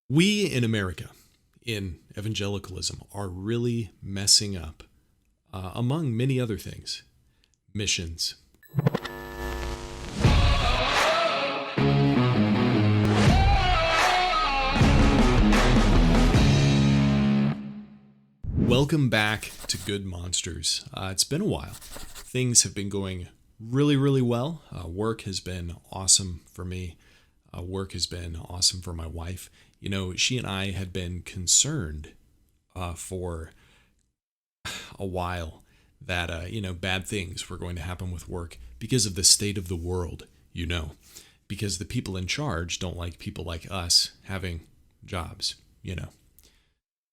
We in America, in evangelicalism, are really messing up, among many other things, missions. Welcome back to Good Monsters. It's been a while. Things have been going really well. Work has been awesome for me. Work has been awesome for my wife. You know, she and I had been concerned for a while that, bad things were going to happen with work because of the state of the world, because the people in charge don't like people like us having jobs.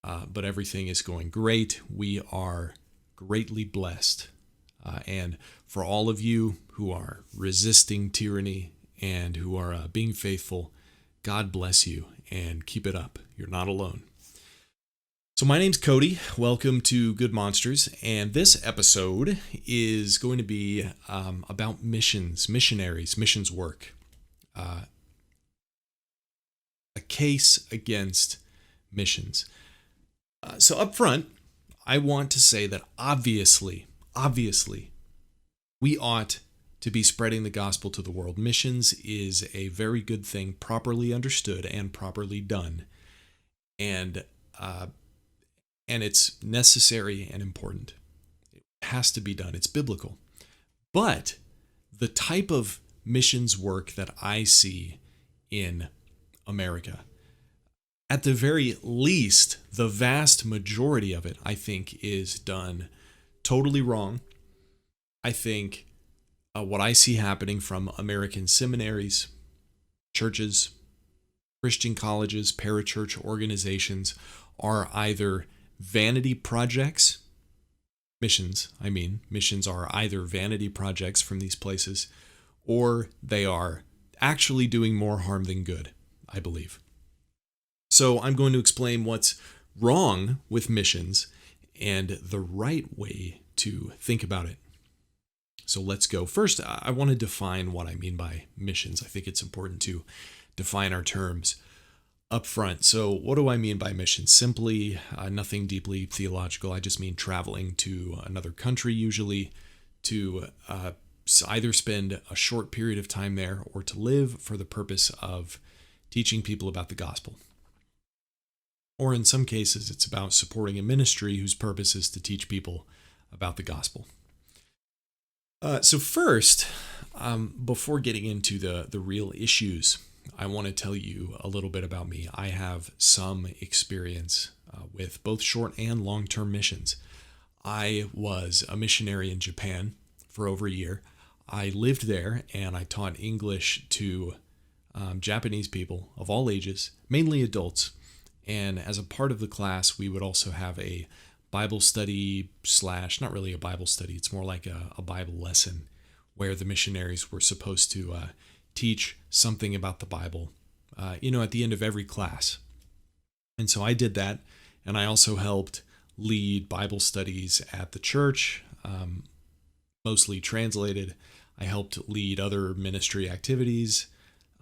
But everything is going great. We are greatly blessed. And for all of you who are resisting tyranny and who are being faithful, God bless you and keep it up. You're not alone. So my name's Cody. Welcome to Good Monsters. And this episode is going to be about missionaries, missions work. A case against missions. So up front, I want to say that obviously, we ought to be spreading the gospel to the world. Missions is a very good thing, properly understood and properly done, and it's necessary and important. It has to be done. It's biblical. But the type of missions work that I see in America, at the very least, the vast majority of it, I think, is done totally wrong. I think what I see happening from American seminaries, churches, Christian colleges, parachurch organizations are either vanity projects. Missions are either vanity projects from these places, or they are actually doing more harm than good, I believe. So I'm going to explain what's wrong with missions and the right way to think about it. So let's go. First, I want to define what I mean by missions. I think it's important to define our terms up front. So what do I mean by missions? Simply nothing deeply theological. I just mean traveling to another country, usually to either spend a short period of time there or to live for the purpose of teaching people about the gospel. Or in some cases, it's about supporting a ministry whose purpose is to teach people about the gospel. So first, before getting into the real issues, I want to tell you a little bit about me. I have some experience with both short and long-term missions. I was a missionary in Japan for over a year. I lived there and I taught English to Japanese people of all ages, mainly adults. And as a part of the class, we would also have a Bible study / not really a Bible study, it's more like a Bible lesson where the missionaries were supposed to teach something about the Bible, at the end of every class. And so I did that, and I also helped lead Bible studies at the church, mostly translated. I helped lead other ministry activities.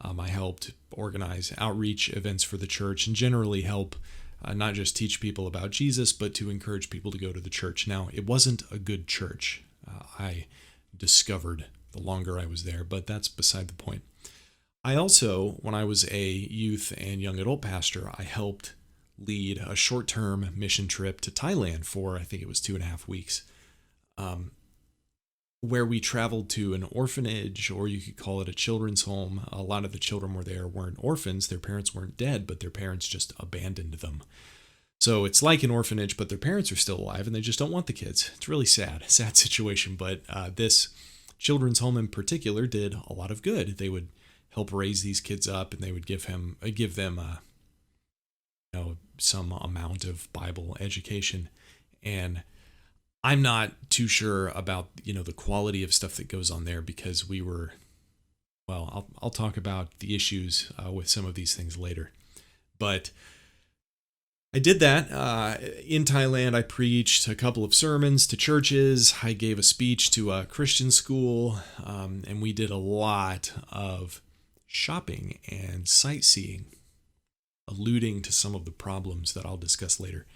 I helped organize outreach events for the church and generally help not just teach people about Jesus, but to encourage people to go to the church. Now, it wasn't a good church. I discovered the longer I was there, but that's beside the point. I also, when I was a youth and young adult pastor, I helped lead a short-term mission trip to Thailand for, I think it was 2.5 weeks. Where we traveled to an orphanage, or you could call it a children's home. A lot of the children weren't orphans. Their parents weren't dead, but their parents just abandoned them. So it's like an orphanage, but their parents are still alive and they just don't want the kids. It's really sad situation. But this children's home in particular did a lot of good. They would help raise these kids up, and they would give them some amount of Bible education. And I'm not too sure about, the quality of stuff that goes on there because I'll talk about the issues with some of these things later. But I did that. In Thailand, I preached a couple of sermons to churches. I gave a speech to a Christian school, and we did a lot of shopping and sightseeing. alluding to some of the problems that I'll discuss later.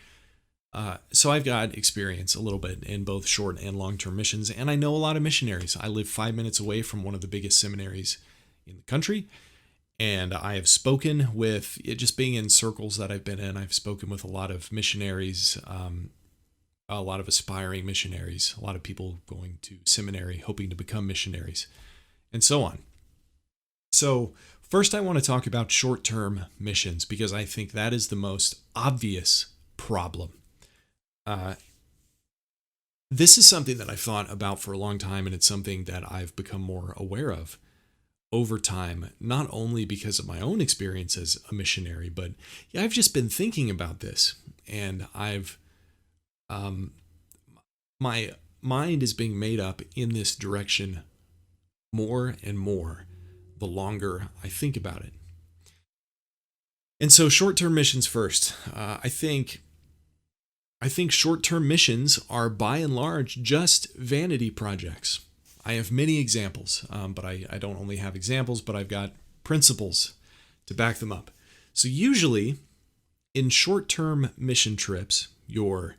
So I've got experience a little bit in both short and long-term missions, and I know a lot of missionaries. I live 5 minutes away from one of the biggest seminaries in the country, and I have spoken with, just being in circles that I've been in, I've spoken with a lot of missionaries, a lot of aspiring missionaries, a lot of people going to seminary, hoping to become missionaries, and so on. So first I want to talk about short-term missions, because I think that is the most obvious problem. This is something that I've thought about for a long time, and it's something that I've become more aware of over time, not only because of my own experience as a missionary, but I've just been thinking about this, and my mind is being made up in this direction more and more the longer I think about it. And so short-term missions first. I think short-term missions are by and large just vanity projects. I have many examples, but I don't only have examples, but I've got principles to back them up. So usually in short-term mission trips, you're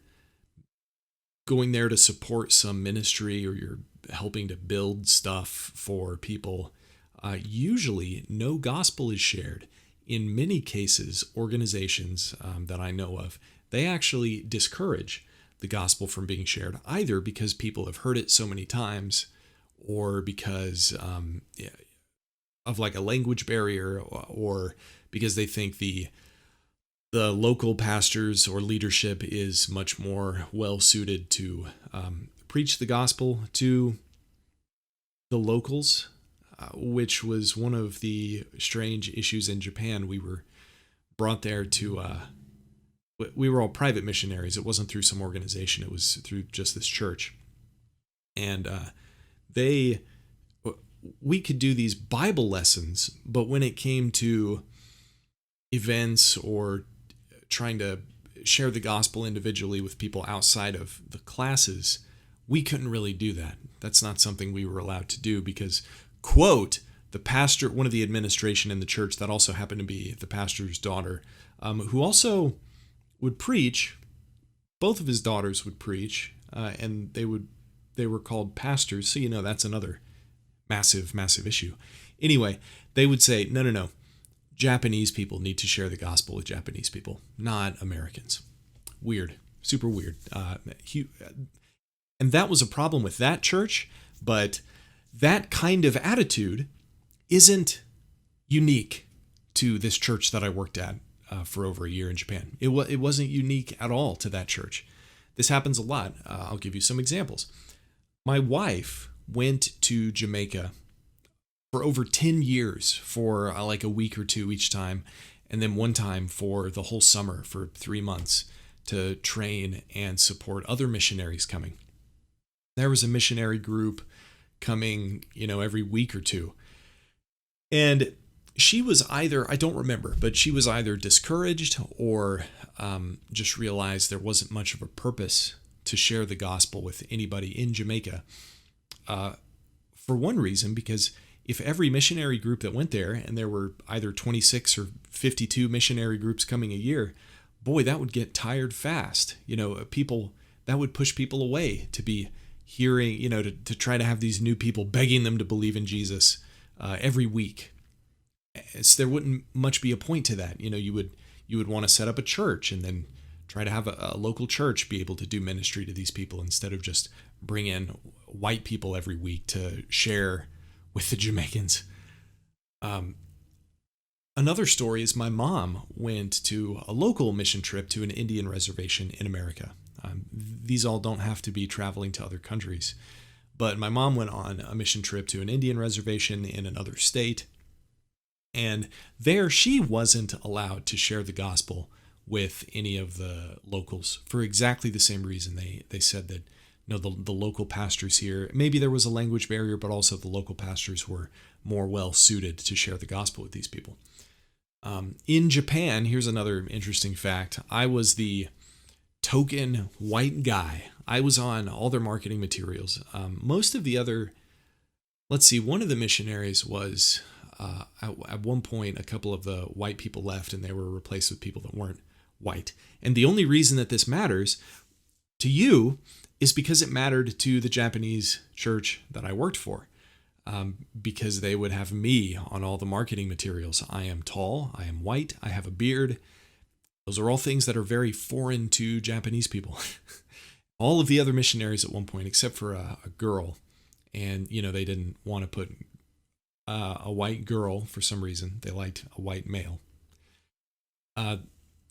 going there to support some ministry, or you're helping to build stuff for people. Usually no gospel is shared. In many cases, organizations that I know of, they actually discourage the gospel from being shared, either because people have heard it so many times, or because of like a language barrier, or because they think the local pastors or leadership is much more well suited to preach the gospel to the locals, which was one of the strange issues in Japan. We were brought there to we were all private missionaries. It wasn't through some organization. It was through just this church. And we could do these Bible lessons, but when it came to events or trying to share the gospel individually with people outside of the classes, we couldn't really do that. That's not something we were allowed to do because, quote, the pastor, one of the administration in the church that also happened to be the pastor's daughter, who also would preach. Both of his daughters would preach, and they were called pastors. So, that's another massive issue. Anyway, they would say, no. Japanese people need to share the gospel with Japanese people, not Americans. Weird, super weird. And that was a problem with that church, but that kind of attitude isn't unique to this church that I worked at for over a year in Japan. It wasn't unique at all to that church. This happens a lot. I'll give you some examples. My wife went to Jamaica for over 10 years for like a week or two each time, and then one time for the whole summer for 3 months to train and support other missionaries coming. There was a missionary group coming, every week or two. And she was either, I don't remember, but she was either discouraged or just realized there wasn't much of a purpose to share the gospel with anybody in Jamaica. For one reason, because if every missionary group that went there, and there were either 26 or 52 missionary groups coming a year, boy, that would get tired fast. People, that would push people away to be hearing, to try to have these new people begging them to believe in Jesus every week. So there wouldn't much be a point to that. You would want to set up a church and then try to have a local church be able to do ministry to these people instead of just bring in white people every week to share with the Jamaicans. Another story is my mom went to a local mission trip to an Indian reservation in America. These all don't have to be traveling to other countries, but my mom went on a mission trip to an Indian reservation in another state. And there she wasn't allowed to share the gospel with any of the locals for exactly the same reason. They said that, the local pastors here, maybe there was a language barrier, but also the local pastors were more well suited to share the gospel with these people. In Japan, here's another interesting fact. I was the token white guy. I was on all their marketing materials. Most of the other, one of the missionaries was At one point, a couple of the white people left and they were replaced with people that weren't white. And the only reason that this matters to you is because it mattered to the Japanese church that I worked for. Because they would have me on all the marketing materials. I am tall, I am white, I have a beard. Those are all things that are very foreign to Japanese people. All of the other missionaries at one point, except for a girl, and they didn't want to put a white girl for some reason. They liked a white male.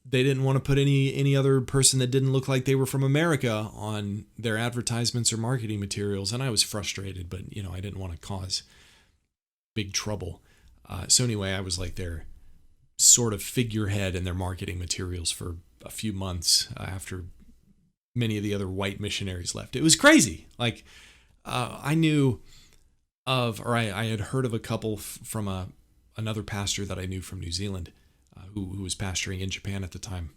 They didn't want to put any other person that didn't look like they were from America on their advertisements or marketing materials, and I was frustrated, but I didn't want to cause big trouble. So anyway, I was like their sort of figurehead in their marketing materials for a few months after many of the other white missionaries left. It was crazy. Like I knew of, or I had heard of a couple from another pastor that I knew from New Zealand. Who was pastoring in Japan at the time.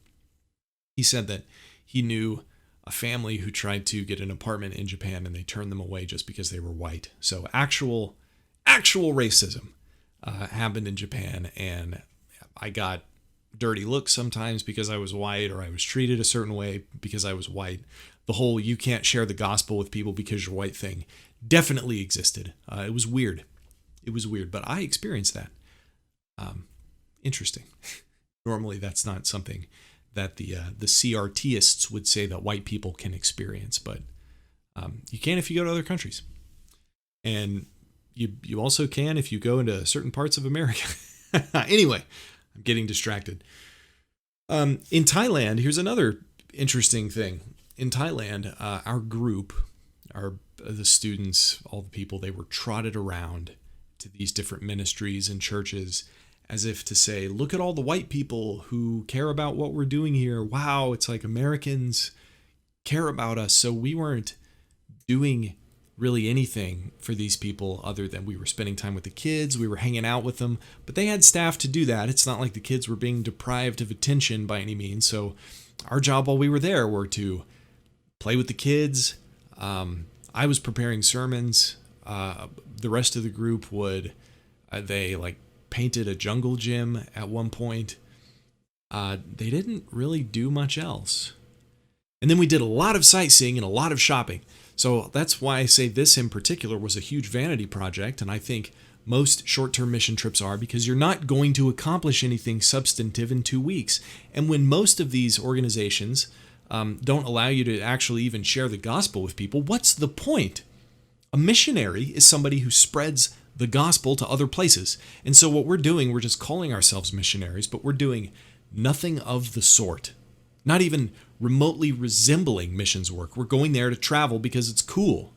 He said that he knew a family who tried to get an apartment in Japan and they turned them away just because they were white. So actual racism happened in Japan, and I got dirty looks sometimes because I was white, or I was treated a certain way because I was white. The whole "you can't share the gospel with people because you're white" thing definitely existed. It was weird. But I experienced that. Interesting. Normally, that's not something that the CRTists would say that white people can experience, but you can if you go to other countries, and you also can if you go into certain parts of America. Anyway, I'm getting distracted. In Thailand, here's another interesting thing. In Thailand, our group, the students, all the people, they were trotted around to these different ministries and churches, as if to say, look at all the white people who care about what we're doing here. Wow, it's like Americans care about us. So we weren't doing really anything for these people other than we were spending time with the kids. We were hanging out with them, but they had staff to do that. It's not like the kids were being deprived of attention by any means. So our job while we were there were to play with the kids. I was preparing sermons. The rest of the group would, they painted a jungle gym at one point. They didn't really do much else. And then we did a lot of sightseeing and a lot of shopping. So that's why I say this in particular was a huge vanity project. And I think most short-term mission trips are, because you're not going to accomplish anything substantive in 2 weeks. And when most of these organizations don't allow you to actually even share the gospel with people, what's the point? A missionary is somebody who spreads the gospel to other places. And so what we're doing, we're just calling ourselves missionaries, but we're doing nothing of the sort. Not even remotely resembling missions work. We're going there to travel because it's cool,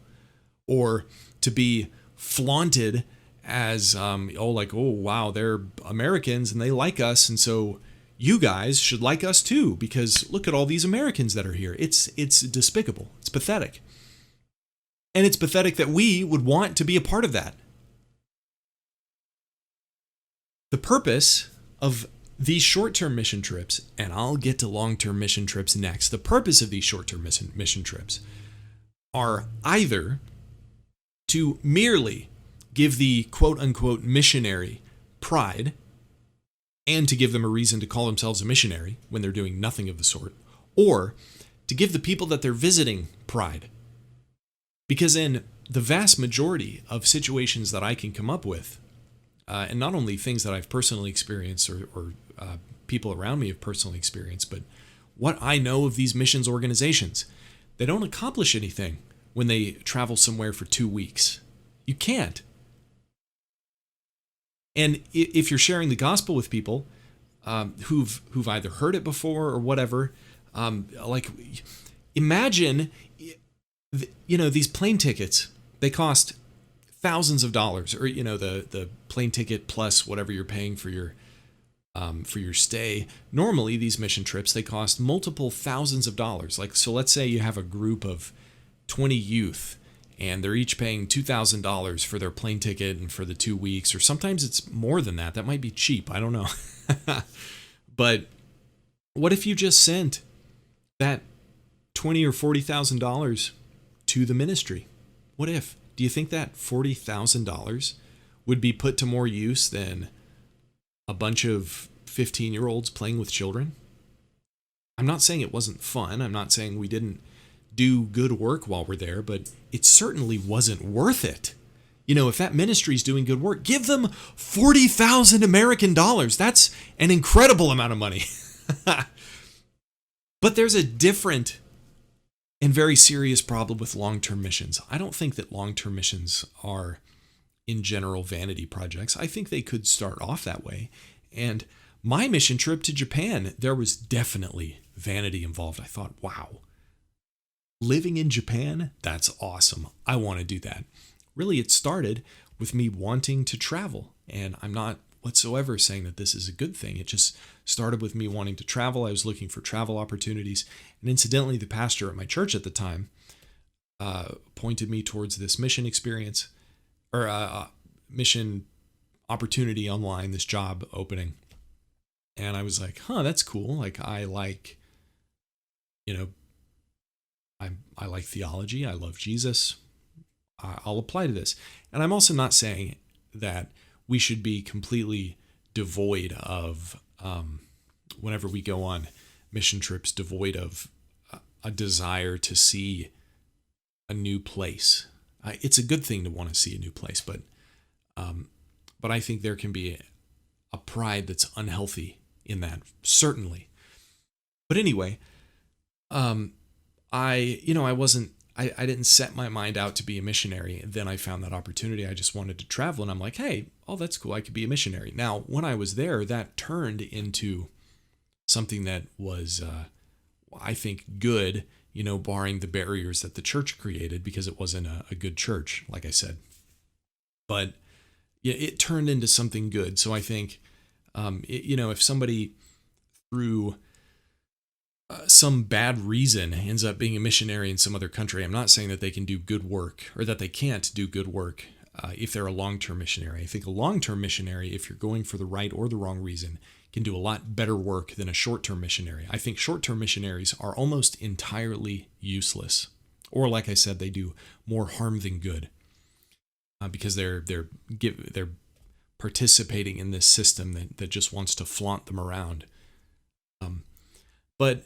or to be flaunted as, oh wow, they're Americans and they like us, and so you guys should like us too, because look at all these Americans that are here. It's despicable. It's pathetic. And it's pathetic that we would want to be a part of that. The purpose of these short-term mission trips, and I'll get to long-term mission trips next, the purpose of these short-term mission trips are either to merely give the quote-unquote missionary pride, and to give them a reason to call themselves a missionary when they're doing nothing of the sort, or to give the people that they're visiting pride. Because in the vast majority of situations that I can come up with, and not only things that I've personally experienced or people around me have personally experienced, but what I know of these missions organizations, they don't accomplish anything when they travel somewhere for 2 weeks. You can't. And if you're sharing the gospel with people who've either heard it before or whatever, imagine, these plane tickets, they cost thousands of dollars, or the plane ticket plus whatever you're paying for your stay. Normally, these mission trips, they cost multiple thousands of dollars. So let's say you have a group of 20 youth, and they're each paying $2,000 for their plane ticket and for the 2 weeks, or sometimes it's more than that. That might be cheap. I don't know. But what if you just sent that $20,000 or $40,000 to the ministry? What if? Do you think that $40,000 would be put to more use than a bunch of 15-year-olds playing with children. I'm not saying it wasn't fun. I'm not saying we didn't do good work while we're there, but it certainly wasn't worth it. If that ministry is doing good work, give them 40,000 American dollars. That's an incredible amount of money. But there's a different and very serious problem with long-term missions. I don't think that long-term missions are, in general, vanity projects. I think they could start off that way. And my mission trip to Japan, there was definitely vanity involved. I thought, wow, living in Japan, that's awesome. I want to do that. Really, it started with me wanting to travel. And I'm not whatsoever saying that this is a good thing. It just started with me wanting to travel. I was looking for travel opportunities. And incidentally, the pastor at my church at the time pointed me towards this mission experience or mission opportunity online, this job opening. And I was like, that's cool. Like, I like theology. I love Jesus. I'll apply to this. And I'm also not saying that we should be completely devoid of, whenever we go on mission trips, devoid of a desire to see a new place. It's a good thing to want to see a new place, but I think there can be a pride that's unhealthy in that, certainly. But anyway, I didn't set my mind out to be a missionary. Then I found that opportunity. I just wanted to travel, and I'm like, hey, that's cool. I could be a missionary. Now, when I was there, that turned into something that was, I think, good, barring the barriers that the church created, because it wasn't a good church, like I said. But yeah, it turned into something good. So I think, if somebody through some bad reason ends up being a missionary in some other country, I'm not saying that they can do good work or that they can't do good work if they're a long-term missionary. I think a long-term missionary, if you're going for the right or the wrong reason, can do a lot better work than a short-term missionary. I think short-term missionaries are almost entirely useless. Or like I said, they do more harm than good because they're participating in this system that just wants to flaunt them around. But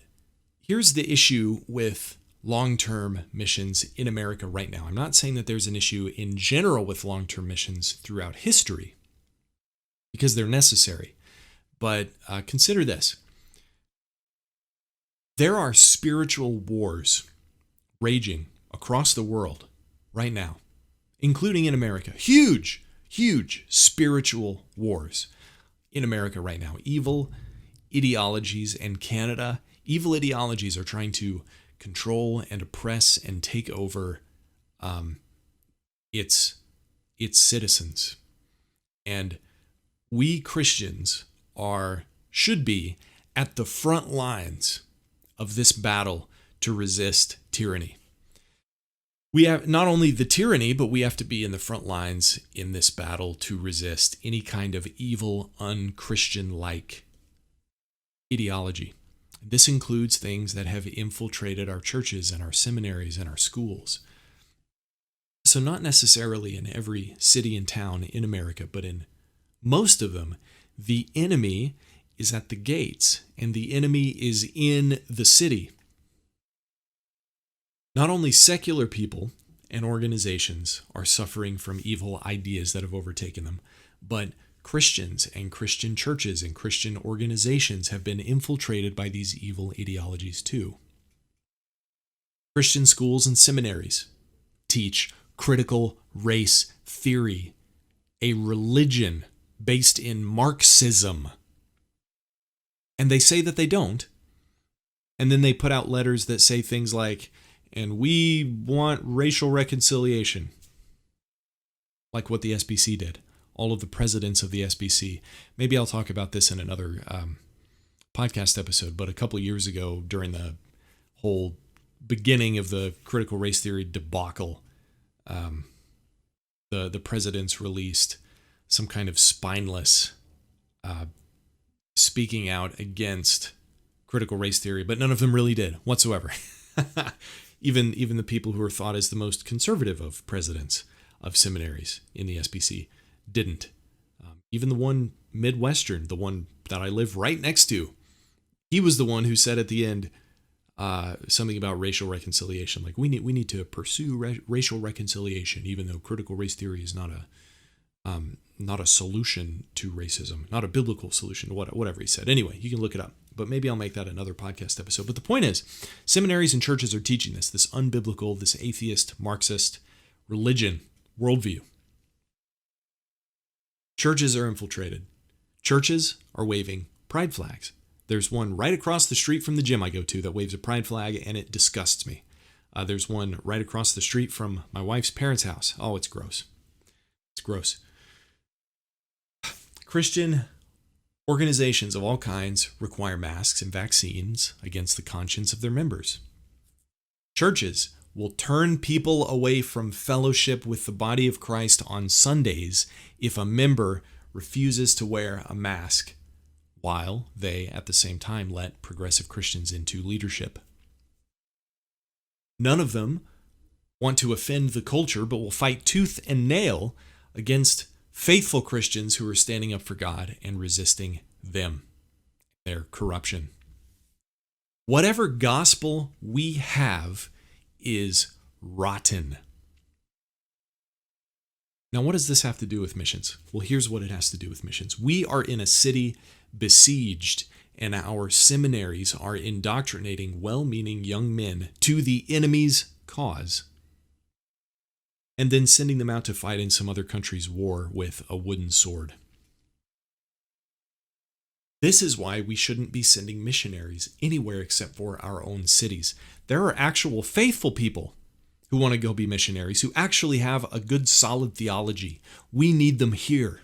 here's the issue with long-term missions in America right now. I'm not saying that there's an issue in general with long-term missions throughout history, because they're necessary. But consider this. There are spiritual wars raging across the world right now, including in America. Huge, huge spiritual wars in America right now. Evil ideologies in Canada. Evil ideologies are trying to control and oppress and take over its citizens. And we Christians should be at the front lines of this battle to resist tyranny. We have not only the tyranny, but we have to be in the front lines in this battle to resist any kind of evil, unchristian-like ideology. This includes things that have infiltrated our churches and our seminaries and our schools. So not necessarily in every city and town in America, but in most of them, the enemy is at the gates and the enemy is in the city. Not only secular people and organizations are suffering from evil ideas that have overtaken them, but Christians and Christian churches and Christian organizations have been infiltrated by these evil ideologies too. Christian schools and seminaries teach critical race theory, a religion based in Marxism. And they say that they don't. And then they put out letters that say things like, and we want racial reconciliation, like what the SBC did. All of the presidents of the SBC. Maybe I'll talk about this in another podcast episode, but a couple of years ago, during the whole beginning of the critical race theory debacle, the presidents released some kind of spineless speaking out against critical race theory, but none of them really did whatsoever. Even the people who are thought as the most conservative of presidents of seminaries in the SBC didn't. Even the one Midwestern, the one that I live right next to, he was the one who said at the end something about racial reconciliation. Like we need to pursue racial reconciliation, even though critical race theory is not a solution to racism, not a biblical solution, whatever he said. Anyway, you can look it up, but maybe I'll make that another podcast episode. But the point is, seminaries and churches are teaching this unbiblical, this atheist, Marxist religion worldview. Churches are infiltrated. Churches are waving pride flags. There's one right across the street from the gym I go to that waves a pride flag, and it disgusts me. There's one right across the street from my wife's parents' house. Oh, it's gross. It's gross. Christian organizations of all kinds require masks and vaccines against the conscience of their members. Churches will turn people away from fellowship with the body of Christ on Sundays if a member refuses to wear a mask, while they, at the same time, let progressive Christians into leadership. None of them want to offend the culture, but will fight tooth and nail against faithful Christians who are standing up for God and resisting them, their corruption. Whatever gospel we have is rotten. Now, what does this have to do with missions? Well, here's what it has to do with missions. We are in a city besieged, and our seminaries are indoctrinating well-meaning young men to the enemy's cause, and then sending them out to fight in some other country's war with a wooden sword. This is why we shouldn't be sending missionaries anywhere except for our own cities. There are actual faithful people who want to go be missionaries, who actually have a good, solid theology. We need them here.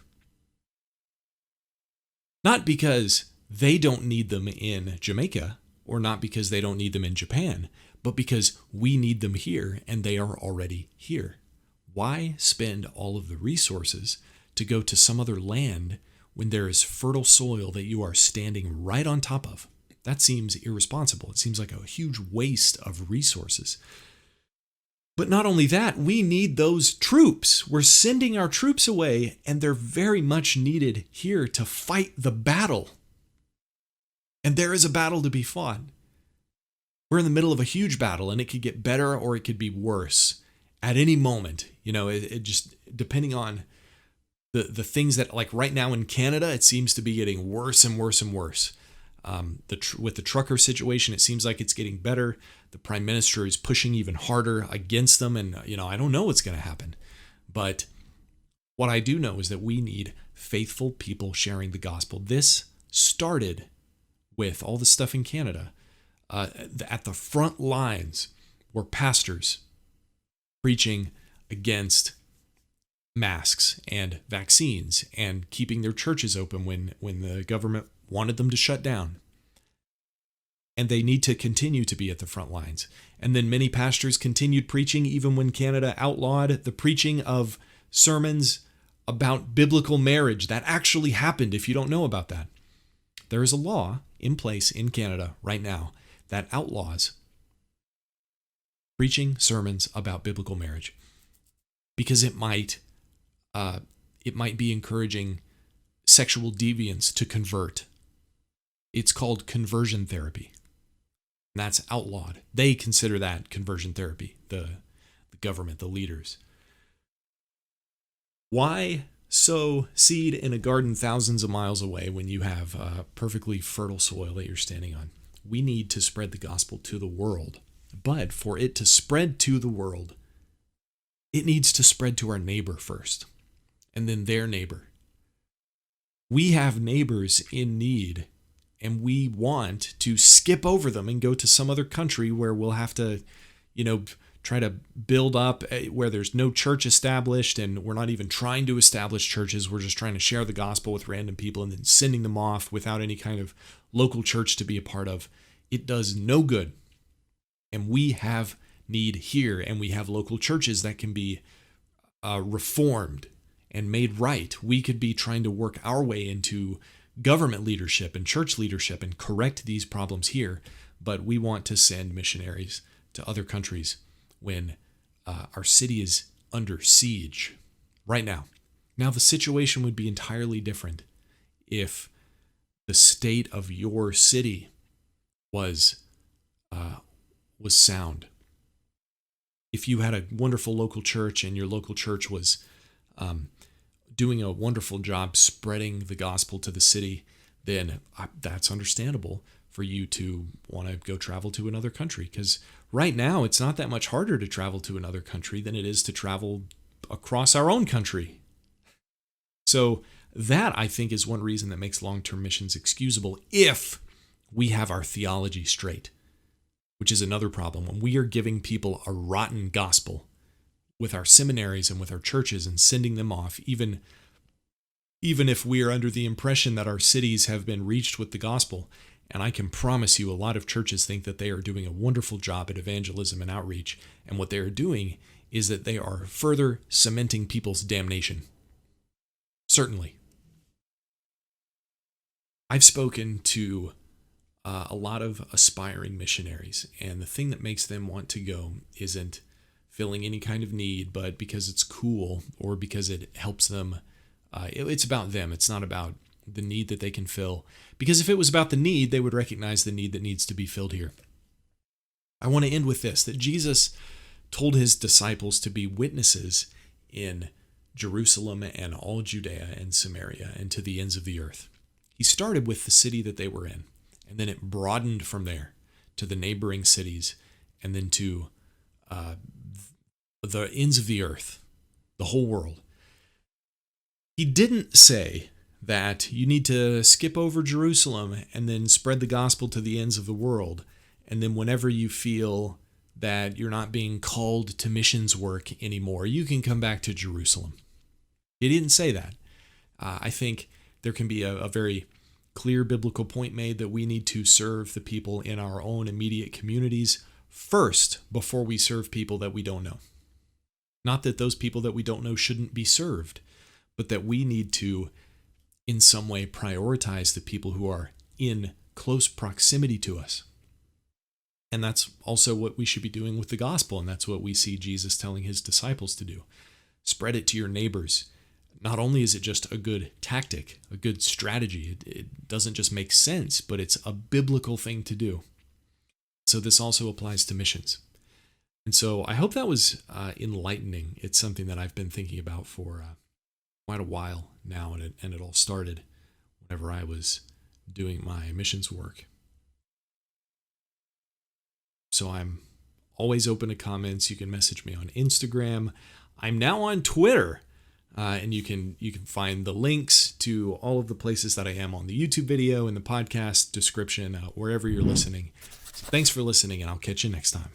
Not because they don't need them in Jamaica, or not because they don't need them in Japan, but because we need them here and they are already here. Why spend all of the resources to go to some other land when there is fertile soil that you are standing right on top of? That seems irresponsible. It seems like a huge waste of resources. But not only that, we need those troops. We're sending our troops away, and they're very much needed here to fight the battle. And there is a battle to be fought. We're in the middle of a huge battle, and it could get better or it could be worse at any moment. It just, depending on the things that, like right now in Canada, it seems to be getting worse and worse and worse. With the trucker situation, it seems like it's getting better. The prime minister is pushing even harder against them, and I don't know what's going to happen. But what I do know is that we need faithful people sharing the gospel. This started with all the stuff in Canada. At the front lines were pastors preaching against masks and vaccines and keeping their churches open when the government wanted them to shut down. And they need to continue to be at the front lines. And then many pastors continued preaching even when Canada outlawed the preaching of sermons about biblical marriage. That actually happened, if you don't know about that. There is a law in place in Canada right now that outlaws preaching sermons about biblical marriage because it might be encouraging sexual deviants to convert. It's called conversion therapy. And that's outlawed. They consider that conversion therapy, the government, the leaders. Why sow seed in a garden thousands of miles away when you have perfectly fertile soil that you're standing on? We need to spread the gospel to the world. But for it to spread to the world, it needs to spread to our neighbor first, and then their neighbor. We have neighbors in need, and we want to skip over them and go to some other country where we'll have to, try to build up where there's no church established, and we're not even trying to establish churches. We're just trying to share the gospel with random people and then sending them off without any kind of local church to be a part of. It does no good. And we have need here, and we have local churches that can be reformed and made right. We could be trying to work our way into government leadership and church leadership and correct these problems here, but we want to send missionaries to other countries when our city is under siege right now. Now, the situation would be entirely different if the state of your city was sound. If you had a wonderful local church and your local church was doing a wonderful job spreading the gospel to the city, then that's understandable for you to want to go travel to another country. Because right now, it's not that much harder to travel to another country than it is to travel across our own country. So that, I think, is one reason that makes long-term missions excusable if we have our theology straight, which is another problem. When we are giving people a rotten gospel with our seminaries and with our churches and sending them off, even if we are under the impression that our cities have been reached with the gospel, and I can promise you a lot of churches think that they are doing a wonderful job at evangelism and outreach, and what they are doing is that they are further cementing people's damnation. Certainly. I've spoken to a lot of aspiring missionaries, and the thing that makes them want to go isn't filling any kind of need, but because it's cool or because it helps them. It's about them. It's not about the need that they can fill. Because if it was about the need, they would recognize the need that needs to be filled here. I want to end with this, that Jesus told his disciples to be witnesses in Jerusalem and all Judea and Samaria and to the ends of the earth. He started with the city that they were in, and then it broadened from there to the neighboring cities and then to the ends of the earth, the whole world. He didn't say that you need to skip over Jerusalem and then spread the gospel to the ends of the world, and then whenever you feel that you're not being called to missions work anymore, you can come back to Jerusalem. He didn't say that. I think there can be a very clear biblical point made that we need to serve the people in our own immediate communities first before we serve people that we don't know. Not that those people that we don't know shouldn't be served, but that we need to, in some way, prioritize the people who are in close proximity to us. And that's also what we should be doing with the gospel, and that's what we see Jesus telling his disciples to do. Spread it to your neighbors. Not only is it just a good tactic, a good strategy, it doesn't just make sense, but it's a biblical thing to do. So this also applies to missions. And so I hope that was enlightening. It's something that I've been thinking about for quite a while now, and it all started whenever I was doing my missions work. So I'm always open to comments. You can message me on Instagram. I'm now on Twitter. And you can find the links to all of the places that I am on the YouTube video and the podcast description, wherever you're listening. So thanks for listening, and I'll catch you next time.